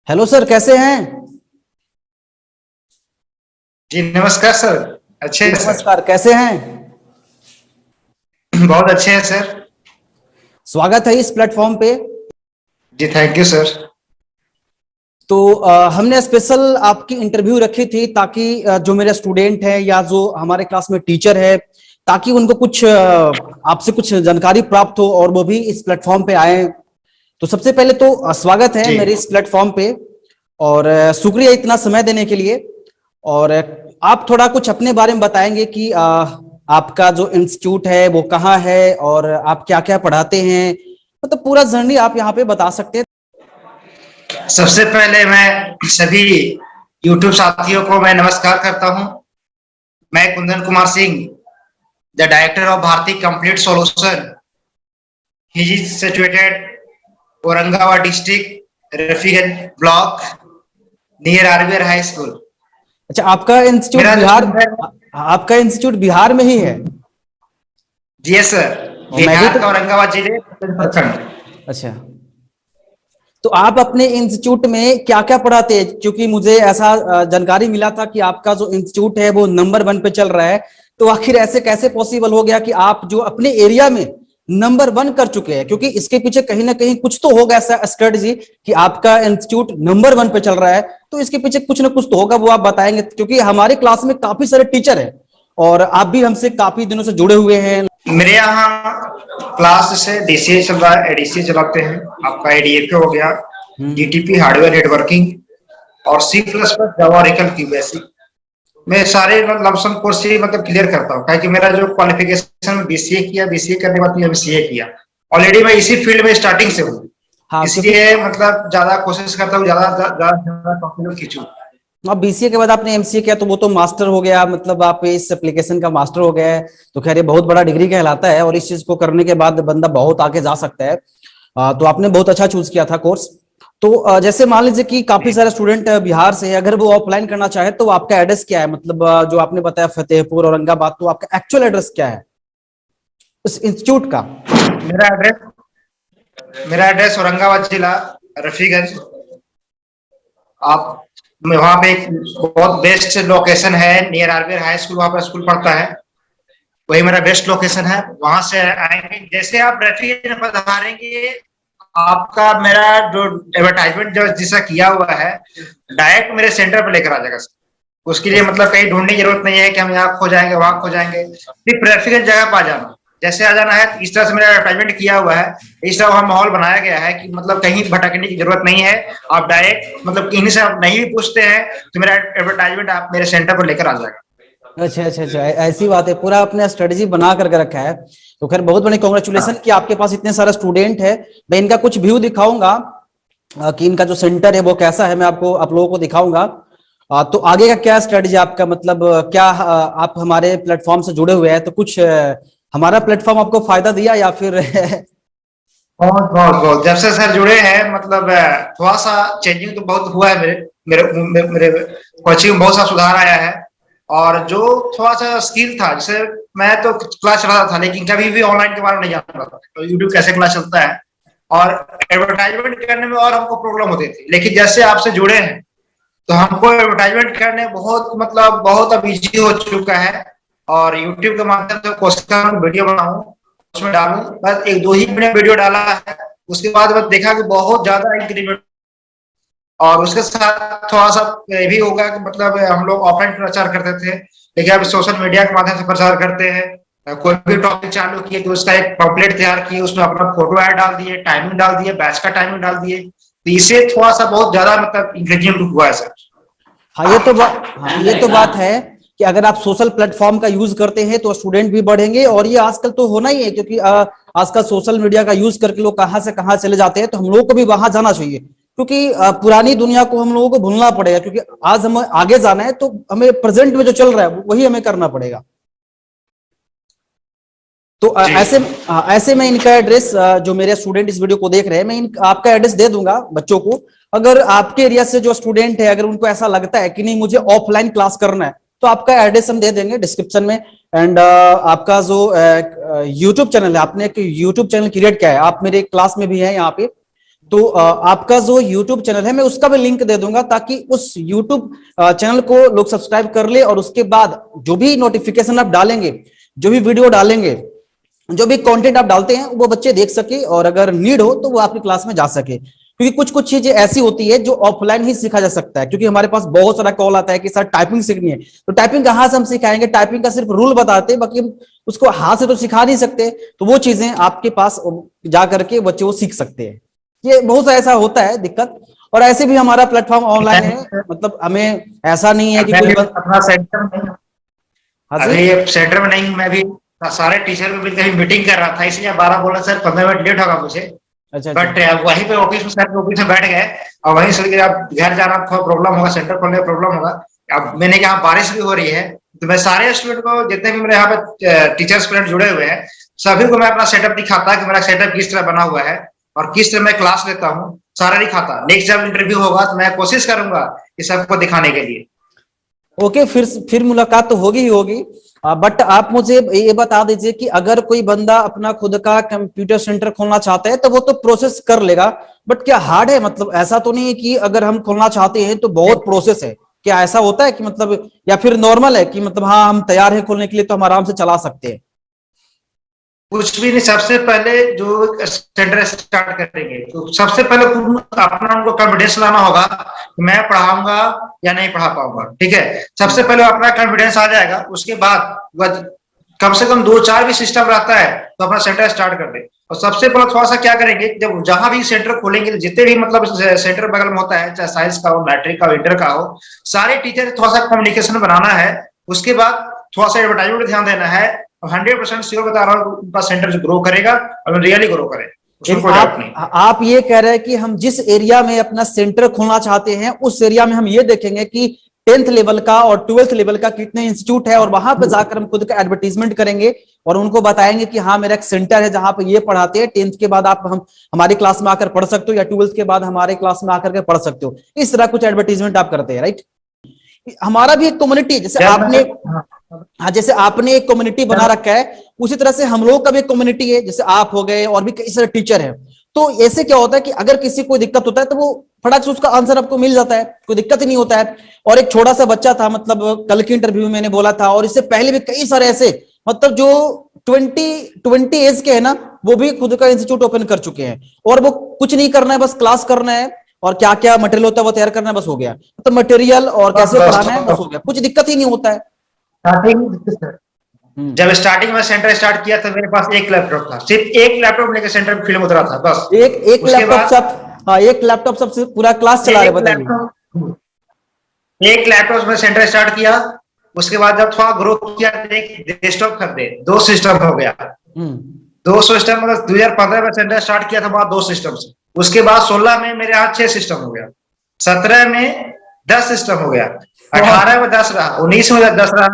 Hello sir, कैसे हैं? जी नमस्कार सर। अच्छे जी हैं सर। नमस्कार, कैसे हैं? बहुत अच्छे हैं सर। स्वागत है इस प्लेटफॉर्म पे। जी थैंक यू सर। तो हमने स्पेशल आपकी इंटरव्यू रखी थी ताकि जो मेरे स्टूडेंट हैं या जो हमारे क्लास में टीचर है, ताकि उनको कुछ आपसे कुछ जानकारी प्राप्त हो और वो भी इस प्लेटफॉर्म पे आए। तो सबसे पहले तो स्वागत है जी मेरे इस प्लेटफॉर्म पे। और शुक्रिया इतना समय देने के लिए। और आप थोड़ा कुछ अपने बारे में बताएंगे कि आपका जो इंस्टीट्यूट है वो कहाँ है और आप क्या क्या पढ़ाते हैं, मतलब पूरा जर्नी आप यहाँ पे बता सकते हैं। सबसे पहले मैं सभी यूट्यूब साथियों को मैं नमस्कार करता हूँ। मैं Kundan Kumar Singh, the director of Bharti complete solution. He is situated Aurangabad district, Rafiganj block, near RBR high school. अच्छा, आपका इंस्टीट्यूट मेरा जो बिहार, सेंटर है, आपका इंस्टीट्यूट बिहार में ही है? जी सर, और मैं भी बिहार तो, का औरंगाबाद जिले अच्छा प्रखंड। अच्छा, तो आप अपने इंस्टीट्यूट में क्या क्या पढ़ाते हैं? क्योंकि मुझे ऐसा जानकारी मिला था कि आपका जो इंस्टीट्यूट है वो नंबर 1 पे चल रहा है। तो आखिर ऐसे कैसे पॉसिबल हो गया कि आप जो अपने एरिया में नंबर 1 कर चुके हैं? क्योंकि इसके पीछे कहीं ना कहीं कुछ तो होगा ऐसा स्ट्रेटजी कि आपका इंस्टीट्यूट नंबर 1 पे चल रहा है। तो इसके पीछे कुछ ना कुछ तो होगा, वो आप बताएंगे, क्योंकि हमारे क्लास में काफी सारे टीचर हैं और आप भी हमसे काफी दिनों से जुड़े हुए हैं। मेरे यहाँ क्लास से डीसीए चल रहा है, एडीसीए चलाते हैं। आपका एडीएफए हो गया, हम्म। जीटीपी हार्डवेयर नेटवर्किंग, और C plus plus Java Oracle की बेसिक। मैं सारे लमसम कोर्स ही मतलब क्लियर करता हूँ, क्योंकि मेरा जो क्वालिफिकेशन बीसीए किया, बीसीए करने के बाद एमसीए किया। ऑलरेडी मैं इसी फील्ड में स्टार्टिंग से हूँ, हाँ, क्योंकि इसलिए मतलब ज्यादा कोशिश करता हूँ, ज्यादा ज्यादा टॉपिक खींचूं। आप बीसीए के बाद आपने एमसीए किया तो वो तो मास्टर हो गया, मतलब आप इस एप्लीकेशन का मास्टर हो गया है। तो खैर ये बहुत बड़ा डिग्री कहलाता है और इस चीज को करने के बाद बंदा बहुत आगे जा सकता है। तो आपने बहुत अच्छा चूज किया था कोर्स। तो जैसे मान लीजिए कि काफी सारे स्टूडेंट बिहार से है, अगर वो ऑफलाइन करना चाहे तो आपका एड्रेस क्या है? मतलब जो आपने बताया फतेहपुर औरंगाबाद, तो आपका एक्चुअल एड्रेस क्या है उस इंस्टीट्यूट का? मेरा एड्रेस मेरा एड्रेस औरंगाबाद जिला, रफीगंज। आप वहाँ पे एक बहुत बेस्ट लोकेशन है, नियर आरबीआर हाई स्कूल, वहाँ पर स्कूल पढ़ता है। वही मेरा बेस्ट लोकेशन है। वहां से आएंगे, जैसे आप रेफरी में पधारेंगे, आपका मेरा जो एडवर्टाइजमेंट जो जिसका किया हुआ है, डायरेक्ट मेरे सेंटर पर लेकर आ जाएगा। उसके लिए मतलब कहीं ढूंढने की जरूरत नहीं है कि हम यहाँ खो जाएंगे वहां खो जाएंगे, सिर्फ रेफरी जगह पर आ जाना। जैसे आ जाना है, इस तरह से मेरा एडवर्टाइजमेंट किया हुआ है। इस तरह वहां माहौल बनाया गया है कि मतलब कहीं भटकने की जरूरत नहीं है। आप डायरेक्ट मतलब कहीं से आप नहीं भी पूछते हैं तो मेरा एडवर्टाइजमेंट आप मेरे सेंटर पर लेकर आ जाएगा। अच्छा अच्छा अच्छा, ऐसी बात है, पूरा आपने स्ट्रेटजी बना करके रखा है। तो खैर बहुत बड़ी कॉन्ग्रेचुलेसन हाँ कि आपके पास इतने सारे स्टूडेंट है। मैं इनका कुछ व्यू दिखाऊंगा कि इनका जो सेंटर है वो कैसा है, मैं आपको आप लोगों को दिखाऊंगा। तो आगे का क्या स्ट्रेटजी आपका, मतलब क्या आप हमारे प्लेटफॉर्म से जुड़े हुए हैं तो कुछ हमारा प्लेटफॉर्म आपको फायदा दिया या फिर बहुत बहुत बहुत जब से सर जुड़े हैं, मतलब थोड़ा सा चेंजिंग तो बहुत हुआ है। मेरे कोचिंग में बहुत सा सुधार आया है। और जो थोड़ा सा स्किल था, जैसे मैं तो क्लास चला रहा था लेकिन कभी भी ऑनलाइन के बारे में नहीं जानता था, तो यूट्यूब कैसे क्लास चलता है और एडवर्टाइजमेंट करने में और हमको प्रॉब्लम होती थी। लेकिन जैसे आपसे जुड़े हैं तो हमको एडवर्टाइजमेंट करने बहुत मतलब बहुत अब इजी हो चुका है। और यूट्यूब के माध्यम से कोशिश कर रहा हूँ वीडियो बनाऊं, उसमें डालूं। बस एक दो ही मैंने वीडियो डाला है, उसके बाद बस देखा कि बहुत ज्यादा इंक्रीमेंट। और उसके साथ थोड़ा सा ये भी होगा कि मतलब हम लोग ऑफलाइन प्रचार करते थे, लेकिन अब सोशल मीडिया के माध्यम से प्रचार करते हैं। कोई भी टॉपिक चालू किए तो उसका एक पम्पलेट तैयार किए, उसमें अपना फोटो ऐड डाल दिए, टाइमिंग डाल दिए, बैच का टाइमिंग डाल दिए। तो इससे थोड़ा सा बहुत ज्यादा मतलब इंक्रीमेंट हुआ है सर। हाँ, ये तो बात है कि अगर आप सोशल प्लेटफॉर्म का यूज करते हैं तो स्टूडेंट भी बढ़ेंगे, और ये आजकल तो होना ही है, क्योंकि आजकल सोशल मीडिया का यूज करके लोग कहाँ से कहाँ चले जाते हैं। तो हम लोगों को भी वहां जाना चाहिए, क्योंकि पुरानी दुनिया को हम लोगों को भूलना पड़ेगा, क्योंकि आज हमें आगे जाना है तो हमें प्रेजेंट में जो चल रहा है वही हमें करना पड़ेगा। तो जी ऐसे में इनका एड्रेस, जो मेरे स्टूडेंट इस वीडियो को देख रहे हैं, मैं आपका एड्रेस दे दूंगा बच्चों को। अगर आपके एरिया से जो स्टूडेंट है, अगर उनको ऐसा लगता है कि नहीं मुझे ऑफलाइन क्लास करना है, तो आपका एड्रेस हम दे देंगे डिस्क्रिप्शन में। एंड आपका जो यूट्यूब चैनल है, आपने एक यूट्यूब चैनल क्रिएट किया है, आप मेरे क्लास में भी हैं यहाँ पे। तो आपका जो YouTube चैनल है मैं उसका भी लिंक दे दूंगा, ताकि उस YouTube चैनल को लोग सब्सक्राइब कर ले, और उसके बाद जो भी नोटिफिकेशन आप डालेंगे, जो भी वीडियो डालेंगे, जो भी कंटेंट आप डालते हैं, वो बच्चे देख सके, और अगर नीड हो तो वो आपकी क्लास में जा सके। क्योंकि कुछ कुछ चीजें ऐसी होती है जो ऑफलाइन ही सीखा जा सकता है, क्योंकि हमारे पास बहुत सारा कॉल आता है कि सर टाइपिंग सीखनी है, तो टाइपिंग कहाँ से हम सिखाएंगे, टाइपिंग का सिर्फ रूल बताते हैं, बाकी हम उसको हाथ से तो सिखा नहीं सकते। तो वो चीजें आपके पास जा करके बच्चे वो सीख सकते हैं। ये बहुत ऐसा होता है दिक्कत। और ऐसे भी हमारा प्लेटफॉर्म ऑनलाइन है, मतलब हमें ऐसा नहीं है कि मैं कोई भी अपना सेंटर में, हाँ जी। अभी सेंटर में नहीं हूं, मैं भी सारे टीचर को मिलकर मीटिंग कर रहा था, इसलिए 12 बोला सर 15 मिनट लेट होगा मुझे। अच्छा अच्छा। बट वहीं पे ऑफिस में, सर ऑफिस में बैठ गए, और वहीं से आप घर जाना थोड़ा प्रॉब्लम होगा, सेंटर खोलने में प्रॉब्लम होगा। अब मैंने कहा बारिश भी हो रही है, तो मैं सारे स्टूडेंट को, जितने भी मेरे यहाँ पे टीचर्स फ्रेंड जुड़े हुए हैं, सभी को मैं अपना सेटअप दिखाता कि मेरा सेटअप किस तरह बना हुआ है और किस तरह मैं क्लास लेता हूँ, सारा दिखाता। नेक्स्ट जब इंटरव्यू होगा तो मैं कोशिश करूंगा कि सबको दिखाने के लिए। ओके, फिर मुलाकात तो होगी ही होगी। बट आप मुझे ये बता दीजिए कि अगर कोई बंदा अपना खुद का कंप्यूटर सेंटर खोलना चाहता है तो वो तो प्रोसेस कर लेगा, बट क्या हार्ड है? मतलब ऐसा तो नहीं है कि अगर हम खोलना चाहते हैं तो बहुत प्रोसेस है? क्या ऐसा होता है कि मतलब, या फिर नॉर्मल है कि मतलब हाँ हम तैयार है खोलने के लिए तो हम आराम से चला सकते हैं? कुछ भी नहीं, सबसे पहले जो सेंटर स्टार्ट करेंगे तो सबसे पहले अपना उनको कॉन्फिडेंस लाना होगा कि मैं पढ़ाऊंगा या नहीं पढ़ा पाऊंगा। ठीक है, सबसे पहले अपना कॉन्फिडेंस आ जाएगा, उसके बाद कम से कम 2-4 भी सिस्टम रहता है तो अपना सेंटर स्टार्ट कर दे। और सबसे पहले थोड़ा सा क्या करेंगे, जब जहां भी सेंटर खोलेंगे, जितने भी मतलब सेंटर बगल में होता है, चाहे साइंस का हो, मैट्रिक का हो, इंटर का हो, सारे टीचर थोड़ा सा कम्युनिकेशन बनाना है। उसके बाद थोड़ा सा एडवर्टाइजमेंट पर ध्यान देना है। 100% श्योर बता रहा हूँ, उनका सेंटर जो ग्रो करेगा और रियली ग्रो करे, उसमें कोई डाउट नहीं। आप ये कह रहे हैं कि हम जिस एरिया में अपना सेंटर खोलना चाहते हैं उस एरिया में हम ये देखेंगे कि 10th लेवल का और 12th लेवल का कितने इंस्टीट्यूट है, और वहां पे जाकर हम खुद का एडवर्टीजमेंट करेंगे और उनको बताएंगे कि हाँ मेरा एक सेंटर है जहां पे ये पढ़ाते हैं, 10th के बाद आप हम हमारी क्लास में आकर पढ़ सकते हो, या 12th के बाद हमारे क्लास में आकर के पढ़ सकते हो। इस तरह कुछ एडवर्टीजमेंट आप करते हैं, राइट? हमारा भी एक कम्युनिटी, जैसे आपने, हाँ जैसे आपने एक कम्युनिटी बना रखा है, उसी तरह से हम लोग का भी एक कम्युनिटी है, जैसे आप हो गए और भी कई सारे टीचर हैं। तो ऐसे क्या होता है कि अगर किसी को दिक्कत होता है तो वो फटाक से उसका आंसर आपको मिल जाता है, कोई दिक्कत ही नहीं होता है। और एक छोटा सा बच्चा था, मतलब कल के इंटरव्यू में मैंने बोला था, और इससे पहले भी कई सारे ऐसे, मतलब जो 20 एज के है ना, वो भी खुद का इंस्टीट्यूट ओपन कर चुके हैं, और वो कुछ नहीं करना है, बस क्लास करना है, और क्या क्या मटेरियल होता है वो तैयार करना है, बस हो गया। तो मटेरियल और कैसे पढ़ाना है, बस हो गया, कुछ दिक्कत ही नहीं होता है। जब स्टार्टिंग में सेंटर स्टार्ट किया था, मेरे पास एक लैपटॉप था, सिर्फ एक लैपटॉप लेकर सेंटर फील्ड में उतरा था बस। एक लैपटॉप सब, हाँ एक लैपटॉप सबसे पूरा क्लास चला रहे, बताइए। एक लैपटॉप में सेंटर स्टार्ट किया, उसके बाद जब थोड़ा ग्रो किया, एक डेस्कटॉप खरीदे, 2 सिस्टम हो गया। 2 सिस्टम, मतलब 2015 में सेंटर स्टार्ट किया था, बाद 2 सिस्टम से। उसके बाद 16 में मेरे यहाँ 6 सिस्टम हो गया, 17 में 10 सिस्टम हो गया, 18 में 10 रहा, 19 में 10 रहा,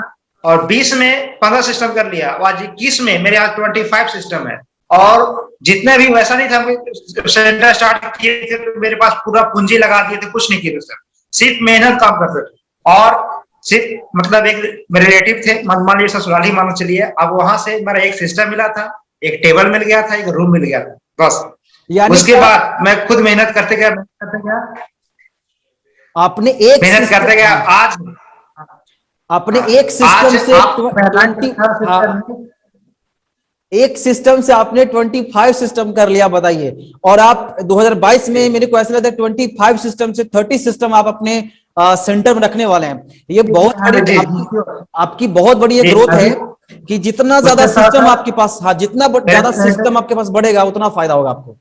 और 20 में 15 सिस्टम कर लिया। आज 21 में मेरे यहाँ 25 सिस्टम है। और जितने भी, वैसा नहीं था सेंटर स्टार्ट किए थे तो मेरे पास पूरा पूंजी लगा दिए थे, कुछ नहीं किए सर, सिर्फ मेहनत काम करते थे। और सिर्फ मतलब एक मेरे रिलेटिव थे, मान लीजिए ससुराल ही मान चलिए, अब वहां से मेरा एक सिस्टम मिला था, एक टेबल मिल गया था, एक रूम मिल गया था, बस। उसके बाद मैं खुद मेहनत करते गया, आपने एक मेहनत करते गया। आज आपने एक सिस्टम से एक सिस्टम से आपने 25 सिस्टम कर लिया, बताइए। और आप 2022 में, मेरे को ऐसा लगता है 25 सिस्टम से 30 सिस्टम आप अपने सेंटर में रखने वाले हैं। ये बहुत बड़ी आपकी बहुत बड़ी ये ग्रोथ है कि जितना ज्यादा सिस्टम आपके पास, हाँ जितना ज्यादा सिस्टम आपके पास बढ़ेगा उतना फायदा होगा आपको।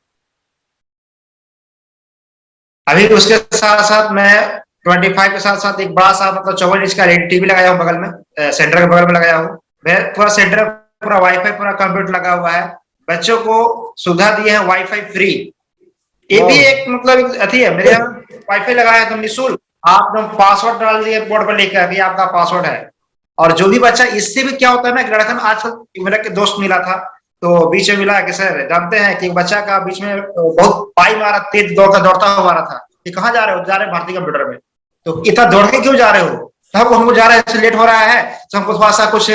अभी उसके साथ साथ मैं 25 के साथ साथ एक बड़ा सा, मतलब 54 इंच का टीवी लगाया हूँ बगल में, सेंटर के बगल में लगाया हूँ। मैं पूरा सेंटर पूरा वाईफाई, पूरा कंप्यूटर लगा हुआ है। बच्चों को सुविधा दिए हैं वाईफाई फ्री। ये भी एक मतलब अथी है, मेरे यहाँ वाईफाई लगाया तो निःशुल्क, आप पासवर्ड डाल दिए बोर्ड पर लिखा कि आपका पासवर्ड है। और जो भी बच्चा, इससे भी क्या होता है ना, लड़का आजकल मेरा दोस्त मिला था, तो बीच में मिला कि सर जानते हैं कि एक बच्चा का बीच में बहुत पाई मारा, तेज दौड़ता हुआ मारा था, कि कहाँ जा रहे हो? जा रहे भारतीय कंप्यूटर में। तो इतना दौड़ के क्यों जा रहे हो? तब हमको जा रहे हैं, लेट हो रहा है, तो हमको थोड़ा सा कुछ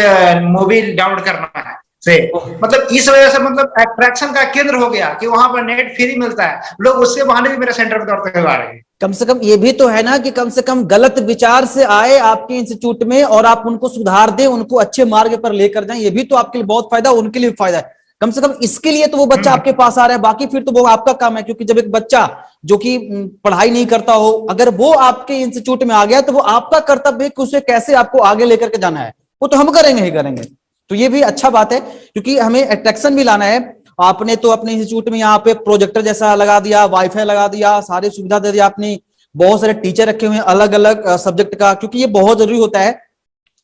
मूवी डाउनलोड करना है। से। मतलब इस वजह से मतलब अट्रैक्शन का केंद्र हो गया कि वहां पर नेट फ्री मिलता है, लोग उससे बहाने भी मेरे सेंटर पर दौड़ते हुए आ रहे हैं। कम से कम ये भी तो है ना कि कम से कम गलत विचार से आए आपके इंस्टीट्यूट में और आप उनको सुधार दें, उनको अच्छे मार्ग पर लेकर जाएं, ये भी तो आपके लिए बहुत फायदा, उनके लिए भी फायदा है। कम से कम इसके लिए तो वो बच्चा आपके पास आ रहा है, बाकी फिर तो वो आपका काम है। क्योंकि जब एक बच्चा जो कि पढ़ाई नहीं करता हो, अगर वो आपके इंस्टीट्यूट में आ गया तो वो आपका कर्तव्य है कि उसे कैसे आपको आगे लेकर के जाना है, वो तो हम करेंगे ही करेंगे। तो ये भी अच्छा बात है, क्योंकि हमें अट्रैक्शन भी लाना है। आपने तो अपने इंस्टीट्यूट में यहाँ पे प्रोजेक्टर जैसा लगा दिया, वाईफाई लगा दिया, सारी सुविधा दे दिया आपने, बहुत सारे टीचर रखे हुए हैं अलग अलग सब्जेक्ट का, क्योंकि ये बहुत जरूरी होता है।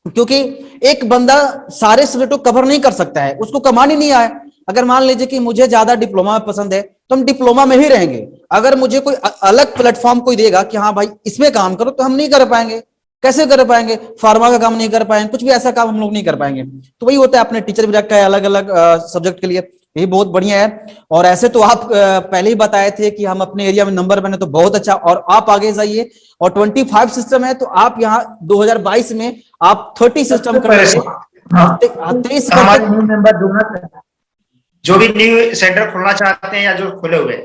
क्योंकि एक बंदा सारे सब्जेक्ट को कवर नहीं कर सकता है, उसको कमानी नहीं आए। अगर मान लीजिए कि मुझे ज्यादा डिप्लोमा में पसंद है तो हम डिप्लोमा में ही रहेंगे। अगर मुझे कोई अलग प्लेटफॉर्म कोई देगा कि हाँ भाई इसमें काम करो, तो हम नहीं कर पाएंगे। कैसे कर पाएंगे? फार्मा का काम नहीं कर पाएंगे, कुछ भी ऐसा काम हम लोग नहीं कर पाएंगे। तो वही होता है, अपने टीचर भी रखा है अलग अलग सब्जेक्ट के लिए, यही बहुत बढ़िया है। और ऐसे तो आप पहले ही बताए थे कि हम अपने एरिया में नंबर बने, तो बहुत अच्छा। और आप आगे जाइए, और 25 सिस्टम है, तो आप यहाँ 2022 में आप 30 सिस्टम कर रहे हैं। हाँ, 23 हमारे न्यू मेंबर जो भी न्यू सेंटर खोलना चाहते हैं या जो खुले हुए हैं,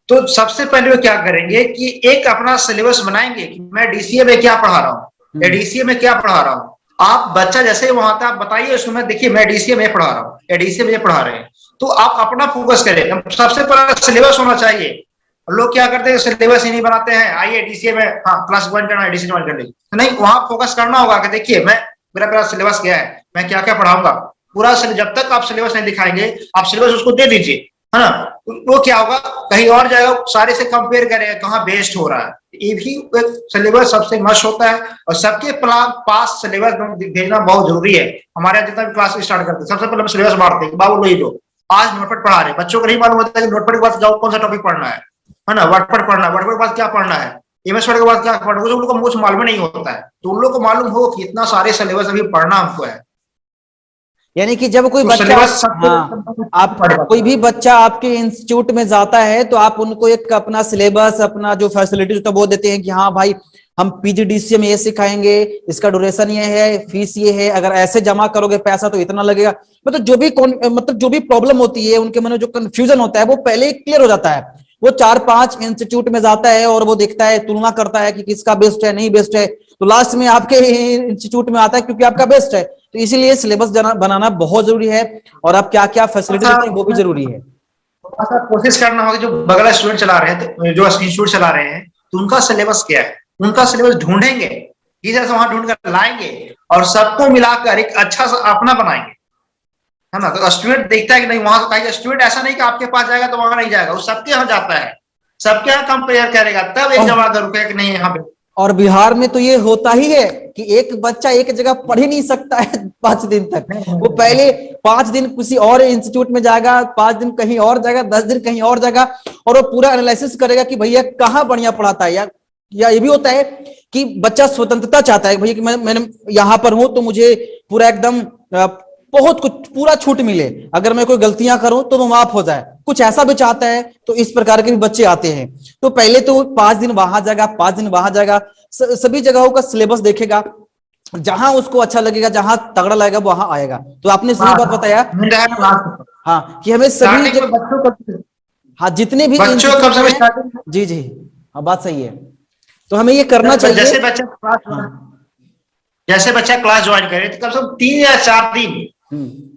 तो सबसे पहले वो क्या करेंगे कि एक अपना सिलेबस बनाएंगे कि मैं डीसीए में क्या पढ़ा रहा हूँ या डीसीए में क्या पढ़ा रहा हूँ। आप बच्चा जैसे ही वहां था, आप बताइए उसमें, देखिए मैं डीसीए में पढ़ा रहा हूँ या डीसीए में पढ़ा रहे हैं, तो आप अपना फोकस करें। सबसे पहले सिलेबस होना चाहिए। लोग क्या करते हैं, सिलेबस ही नहीं बनाते हैं, आइए डीसीए में हाँ क्लास ज्वाइन करना है, डीसीए ज्वाइन कर लीजिए। नहीं, वहां फोकस करना होगा कि देखिए मैं मेरा सिलेबस क्या है, मैं क्या क्या पढ़ाऊंगा पूरा। जब तक आप सिलेबस नहीं दिखाएंगे, आप सिलेबस उसको दे दीजिए, है ना, वो क्या होगा, कहीं और जाएगा, सारे से कंपेयर करेगा कहाँ बेस्ट हो रहा है। ये भी सिलेबस सबसे मस्ट होता है, और सबके पास सिलेबस भेजना बहुत जरूरी है। हमारे यहाँ जितना भी क्लास स्टार्ट करते हैं, सबसे पहले हम सिलेबस बांटते हैं, बाबू लो लो आज नोटपैड पढ़ा रहे हैं। बच्चों को नहीं मालूम होता है कि नोटपैड के बाद जाओ कौन सा टॉपिक पढ़ना है ना, वर्डपैड पढ़ना है, वर्डपैड के बाद क्या पढ़ना है, एमएस वर्ड के बाद क्या पढ़ना है, उन लोगों को कुछ मालूम नहीं होता है। तो उन लोगों को मालूम हो कि इतना सारे सिलेबस अभी पढ़ना हमको है। यानी कि जब कोई तो बच्चा, हाँ, आप कोई भी बच्चा आपके इंस्टीट्यूट में जाता है तो आप उनको एक अपना सिलेबस, अपना जो फैसिलिटीज होता है वो देते हैं कि हाँ भाई हम पीजीडीसीए में ये सिखाएंगे, इसका ड्यूरेशन ये है, फीस ये है, अगर ऐसे जमा करोगे पैसा तो इतना लगेगा। मतलब जो भी प्रॉब्लम होती है उनके मन में, जो कंफ्यूजन होता है, वो पहले क्लियर हो जाता है। वो 4-5 इंस्टीट्यूट में जाता है और वो देखता है, तुलना करता है कि किसका बेस्ट है, नहीं बेस्ट है, तो लास्ट में आपके इंस्टीट्यूट में आता है क्योंकि आपका बेस्ट है। तो इसीलिए सिलेबस बनाना बहुत जरूरी है, और आप क्या क्या फैसिलिटी देते हैं वो भी जरूरी है। कोशिश करना होगा जो बगल स्टूडेंट चला रहे हैं, तो जो इंस्टीट्यूट चला रहे हैं, तो उनका सिलेबस क्या है, उनका सिलेबस ढूंढेंगे, इस तरह से वहां ढूंढ कर लाएंगे और सबको मिलाकर एक अच्छा सा अपना बनाएंगे, है ना। तो स्टूडेंट देखता है कि नहीं, वहां का स्टूडेंट ऐसा नहीं कि आपके पास जाएगा तो वहां नहीं जाएगा, वो सबके यहाँ जाता है, सबके यहाँ कंपेयर करेगा, तब एक जमा रुकेगा कि नहीं यहाँ पे। और बिहार में तो ये होता ही है कि एक बच्चा एक जगह पढ़ ही नहीं सकता है 5 दिन तक। वो पहले 5 दिन किसी और इंस्टीट्यूट में जाएगा, 5 दिन कहीं और जाएगा, 10 दिन कहीं और जाएगा, और वो पूरा एनालिसिस करेगा कि भैया कहाँ बढ़िया पढ़ाता है। या ये भी होता है कि बच्चा स्वतंत्रता चाहता है, भैया कि मैंने यहाँ पर हूं तो मुझे पूरा एकदम बहुत कुछ पूरा छूट मिले, अगर मैं कोई गलतियां करूं तो वो माफ हो जाए, कुछ ऐसा भी चाहता है। तो इस प्रकार के भी बच्चे आते हैं। तो पहले तो 5 दिन वहां जाएगा, 5 दिन वहां जाएगा, सभी जगहों का सिलेबस देखेगा, जहां उसको अच्छा लगेगा, जहां तगड़ा लगेगा वहां आएगा। तो आपने सही बात बताया, हाँ, कि हमें सभी हाँ जितने भी बच्चों जी जी हाँ बात सही है, तो हमें ये करना चाहिए। जैसे बच्चा क्लास ज्वाइन करे तो कम से कम 3 या 4 दिन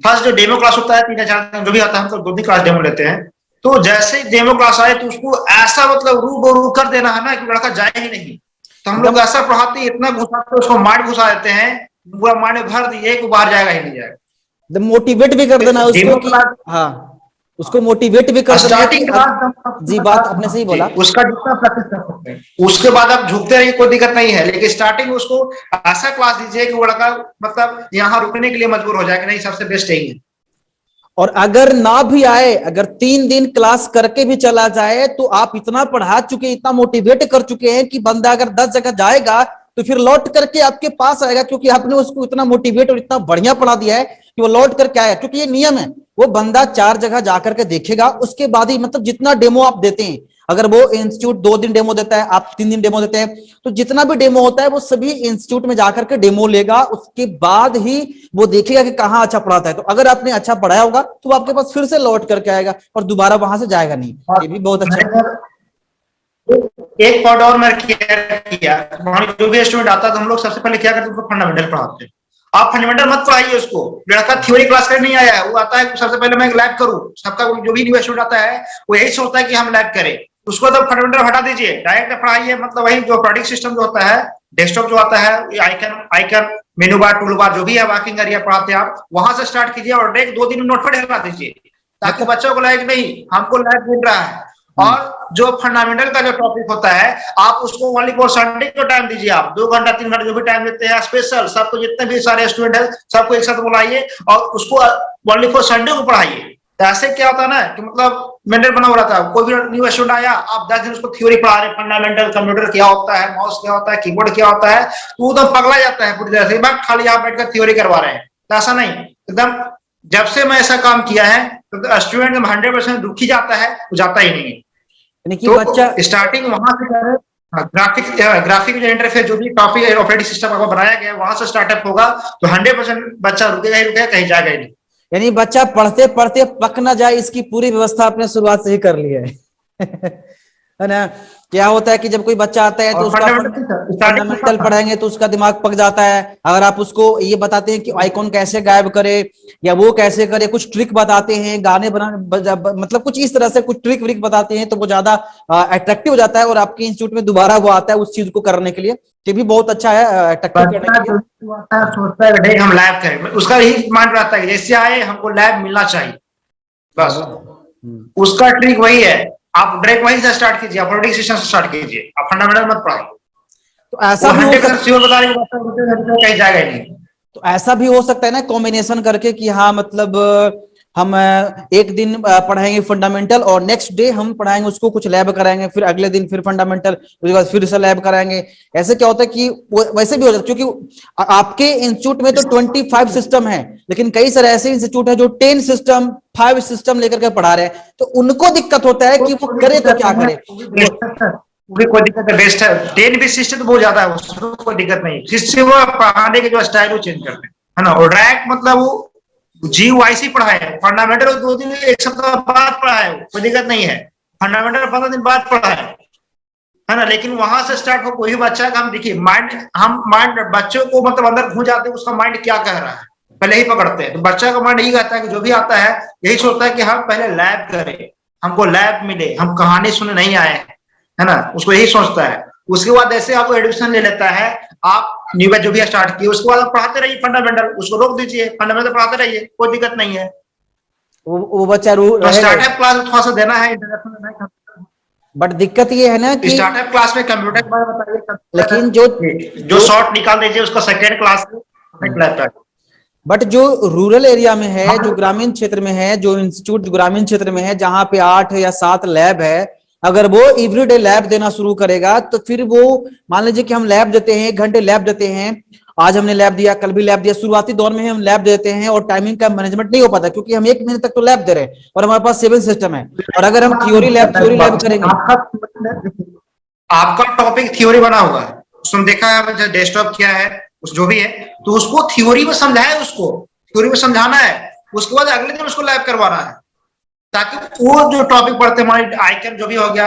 फर्स्ट जो डेमो क्लास होता है, 3 या 4 दिन जो भी आता है, हम तो 2 दिन क्लास डेमो लेते हैं। तो जैसे ही डेमो क्लास आए तो उसको ऐसा मतलब रूबरू कर देना है ना कि लड़का जाए ही नहीं। तो हम लोग ऐसा पढ़ाते हैं, इतना घुसाते हैं उसको, माइंड घुसा देते हैं, पूरा माइंड भर दिए कि बाहर जाएगा ही नहीं जाएगा। मोटिवेट भी कर देना उसको, हाँ उसको मोटिवेट भी कर देना। जी बात आपने सही बोला, उसका जितना प्रैक्टिस कर सकते हैं, उसके बाद आप झुकते रहिए, कोई दिक्कत नहीं है, लेकिन स्टार्टिंग उसको ऐसा क्लास दीजिए कि वो लड़का मतलब यहाँ रुकने के लिए मजबूर हो जाए कि नहीं सबसे बेस्ट यही है। और अगर ना भी आए, अगर 3 दिन क्लास करके भी चला जाए, तो आप इतना पढ़ा चुके, इतना मोटिवेट कर चुके हैं कि बंदा अगर 10 जगह जाएगा तो फिर लौट करके आपके पास आएगा, क्योंकि आपने उसको इतना मोटिवेट और इतना बढ़िया पढ़ा दिया है कि वो लौट करके आएगा। क्योंकि ये नियम है, वो बंदा 4 जगह जाकर के देखेगा, उसके बाद ही, मतलब जितना डेमो आप देते हैं, अगर वो इंस्टीट्यूट 2 दिन डेमो देता है, आप 3 दिन डेमो देते हैं, तो जितना भी डेमो होता है वो सभी इंस्टीट्यूट में जाकर के डेमो लेगा, उसके बाद ही वो देखेगा कि कहाँ अच्छा पढ़ाता है। तो अगर आपने अच्छा पढ़ाया होगा तो वो आपके पास फिर से लौट करके आएगा और दोबारा वहां से जाएगा नहीं। ये भी बहुत अच्छा है। एक पॉइंट और मैं क्लियर किया, जो भी स्टूडेंट आता है तो हम लोग सबसे पहले क्या करते हैं, उसको फंडामेंटल पढ़ाते हैं। आप फंडामेंटल मत पढ़ाइए उसको, लड़का थ्योरी क्लास करने नहीं आया है, वो आता है सबसे पहले मैं लैब करूं। सबका जो भी न्यू स्टूडेंट आता है वो यही सोचता है कि हम लैब करें, उसको तो फंडामेंटल हटा दीजिए, डायरेक्ट पढ़ाइए। मतलब वही जो ऑपरेटिंग सिस्टम जो होता है, डेस्कटॉप जो आता है, आइकन मेनू बार, टूल बार, जो भी है वर्किंग एरिया पढ़ाते हैं आप, वहां से स्टार्ट कीजिए और डायरेक्ट 2 दिन में नोट पर ढलवा दीजिए, ताकि बच्चों को लगे नहीं हमको लैब मिल रहा है। और जो फंडामेंटल का जो टॉपिक होता है आप उसको ओनली फॉर संडे को टाइम दीजिए, आप 2 घंटा 3 घंटा जो भी टाइम देते हैं स्पेशल, सबको जितने भी सारे स्टूडेंट है सबको एक साथ बुलाइए और उसको ओनली फॉर संडे को पढ़ाइए। तो ऐसे क्या होता है ना कि मतलब मेंटर बना हुआ था, कोई भी न्यू स्टूडेंट आया, आप 10 दिन उसको थ्योरी पढ़ा रहे, फंडामेंटल, कंप्यूटर क्या होता है, माउस क्या होता है, कीबोर्ड क्या होता है, तो वो तो पगला जाता है पूरी तरह से, मैं खाली यहाँ बैठकर थ्योरी करवा रहे हैं। तो ऐसा नहीं, एकदम जब से मैं ऐसा काम किया है तो स्टूडेंट 100% रुक ही जाता है, वो जाता ही नहीं है। तो बच्चा स्टार्टिंग वहां से करें, ग्राफिक जो इंटरफेस जो भी टॉपिक ऑपरेटिंग सिस्टम आपको बनाया गया वहां से स्टार्टअप होगा, तो 100% बच्चा रुकेगा ही रुकेगा, कहीं जाएगा ही नहीं। यानी बच्चा पढ़ते पढ़ते पक ना जाए, इसकी पूरी व्यवस्था आपने शुरुआत से ही कर ली है ना। क्या होता है कि जब कोई बच्चा आता है तो उसका फंडामेंटल पढ़ाएंगे तो उसका दिमाग पक जाता है। अगर आप उसको ये बताते हैं कि आइकॉन कैसे गायब करे या वो कैसे करे, कुछ ट्रिक बताते हैं, गाने मतलब कुछ इस तरह से कुछ ट्रिक व्रिक बताते हैं, तो वो ज्यादा अट्रैक्टिव हो जाता है और आपके इंस्टीट्यूट में दोबारा वो आता है उस चीज को करने के लिए। ये भी बहुत अच्छा है अट्रैक्टिव करने के लिए। सोचता है हम लैब करें, उसका यही माइंड रहता है जैसे आए हमको लैब मिलना चाहिए, बस उसका ट्रिक वही है। आप डायरेक्ट वहीं से स्टार्ट कीजिए, ऑपरेटिंग सिस्टम से स्टार्ट कीजिए, आप फंडामेंटल मत पढ़ाइए। तो ऐसा भी हो सकता है, कहीं जाएगा नहीं। तो ऐसा भी हो सकता है ना कॉम्बिनेशन करके कि हाँ मतलब हम एक दिन पढ़ाएंगे फंडामेंटल और नेक्स्ट डे हम पढ़ाएंगे उसको, कुछ लैब कराएंगे, फिर अगले दिन फिर फंडामेंटल, उसके बाद फिर से लैब कराएंगे। ऐसे क्या होता है कि वैसे भी हो जाता है, क्योंकि आपके इंस्टीट्यूट में तो 25 सिस्टम है, लेकिन कई सारे ऐसे इंस्टीट्यूट है जो 10 सिस्टम 5 सिस्टम लेकर के पढ़ा रहे हैं, तो उनको दिक्कत होता है कि वो करे तो क्या करे। कोई दिक्कत है, बेस्ट है 10 भी सिस्टम तो बहुत ज्यादा है, उसको कोई दिक्कत नहीं, जिससे वो पढ़ाने के जो स्टाइल वो चेंज करते हैं, है ना। और डायरेक्ट मतलब वो GYC पढ़ाए, फंडामेंटल 2 दिन 1 सप्ताह बाद पढ़ाए, कोई दिक्कत नहीं है। फंडामेंटल 15 दिन बाद पढ़ाए, है ना। लेकिन वहां से स्टार्ट हो, कोई बच्चा का हम देखिए माइंड बच्चों को मतलब अंदर घुस जाते हैं, उसका माइंड क्या कह रहा है पहले ही पकड़ते हैं। तो बच्चा का माइंड यही कहता है कि जो भी आता है यही सोचता है कि हम पहले लैब करें, हमको लैब मिले, हम कहानी सुनने नहीं आए हैं, है ना, उसको यही सोचता है। उसके बाद ऐसे आपको एडमिशन ले लेता है, आप न्यू बैच जो भी स्टार्ट किए उसके बाद आप पढ़ाते रहिए फंडामेंटल, उसको रोक दीजिए, फंडामेंटल पढ़ाते रहिए, कोई दिक्कत नहीं है। वो बच्चा स्टार्टअप क्लास थोड़ा सा देना है, बट दिक्कत ये है ना कि स्टार्टअप क्लास में कंप्यूटर के बारे में बताइए, लेकिन जो शॉर्ट निकाल दीजिए उसका सेकेंड क्लास में। बट जो रूरल एरिया में है, जो ग्रामीण क्षेत्र में है, जो इंस्टीट्यूट ग्रामीण क्षेत्र में है जहां पे 8 या 7 लैब है, अगर वो एवरीडे लैब देना शुरू करेगा तो फिर वो मान लीजिए कि हम लैब देते हैं, 1 घंटे लैब देते हैं, आज हमने लैब दिया, कल भी लैब दिया, शुरुआती दौर में हम लैब देते हैं और टाइमिंग का मैनेजमेंट नहीं हो पाता, क्योंकि हम 1 महीने तक तो लैब दे रहे हैं और हमारे पास 7 सिस्टम है। और अगर हम थ्योरी लैब करेंगे, आपका टॉपिक थ्योरी बना हुआ है, उसमें देखा है डेस्कटॉप क्या है, उस जो भी है, तो उसको थ्योरी में समझाए, उसको थ्योरी में समझाना है, उसके बाद अगले दिन उसको लैब करवाना है, ताकि वो जो टॉपिक पढ़ते हैं, हमारे आइकन जो भी हो गया,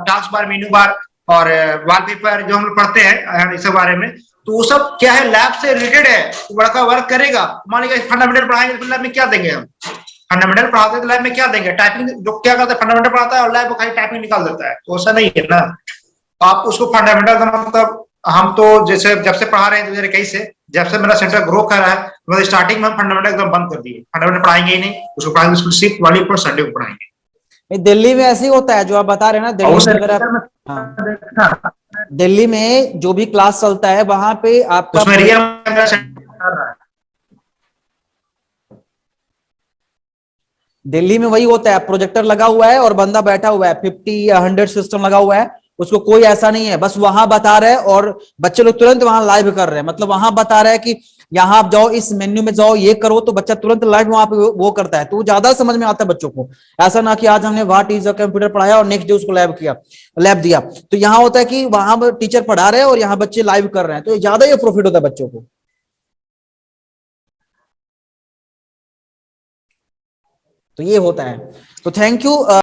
टास्क बार, मेनू बार और वॉलपेपर जो हम लोग पढ़ते हैं इस बारे में, तो वो सब क्या है लैब से रिलेटेड है, तो बड़ा वर्क करेगा। मान लीजिए फंडामेंटल पढ़ाएंगे तो लैब में क्या देंगे, हम फंडामेंटल पढ़ाते हैं तो लैब में क्या देंगे, टाइपिंग जो क्या करता है फंडामेंटल पढ़ाता है और लैब में खाली टाइपिंग निकाल देता है, तो ऐसा नहीं है ना। आप उसको फंडामेंटल का मतलब, हम तो जैसे जब से पढ़ा रहे हैं 2021 से, जब से मेरा सेंटर ग्रो कर रहा है, मतलब स्टार्टिंग में हम फंडामेंटल एकदम बंद कर दिए, फंडामेंटल पढ़ाएंगे ही नहीं, उसको पढ़ाएंगे उसको सिर्फ वाली पर संडे को पढ़ाएंगे। दिल्ली में ऐसे ही होता है जो आप बता रहे हैं ना, दिल्ली में अगर आप दिल्ली में जो भी क्लास चलता है वहां पे आपका दिल्ली में वही होता है, प्रोजेक्टर लगा हुआ है और बंदा बैठा हुआ है, 50 या 100 सिस्टम लगा हुआ है, उसको कोई ऐसा नहीं है, बस वहां बता रहे हैं और बच्चे लोग तुरंत वहां लाइव कर रहे हैं। मतलब वहां बता रहे हैं कि यहाँ आप जाओ, इस मेन्यू में जाओ, ये करो, तो बच्चा तुरंत लाइव वहां पे वो करता है, तो ज्यादा समझ में आता है बच्चों को। ऐसा ना कि आज हमने व्हाट इज अ कंप्यूटर पढ़ाया और नेक्स्ट डे उसको लैब दिया। तो यहाँ होता है कि वहां टीचर पढ़ा रहे हैं और यहाँ बच्चे लाइव कर रहे हैं, तो ज्यादा ही प्रॉफिट होता है बच्चों को। तो ये होता है। तो थैंक यू।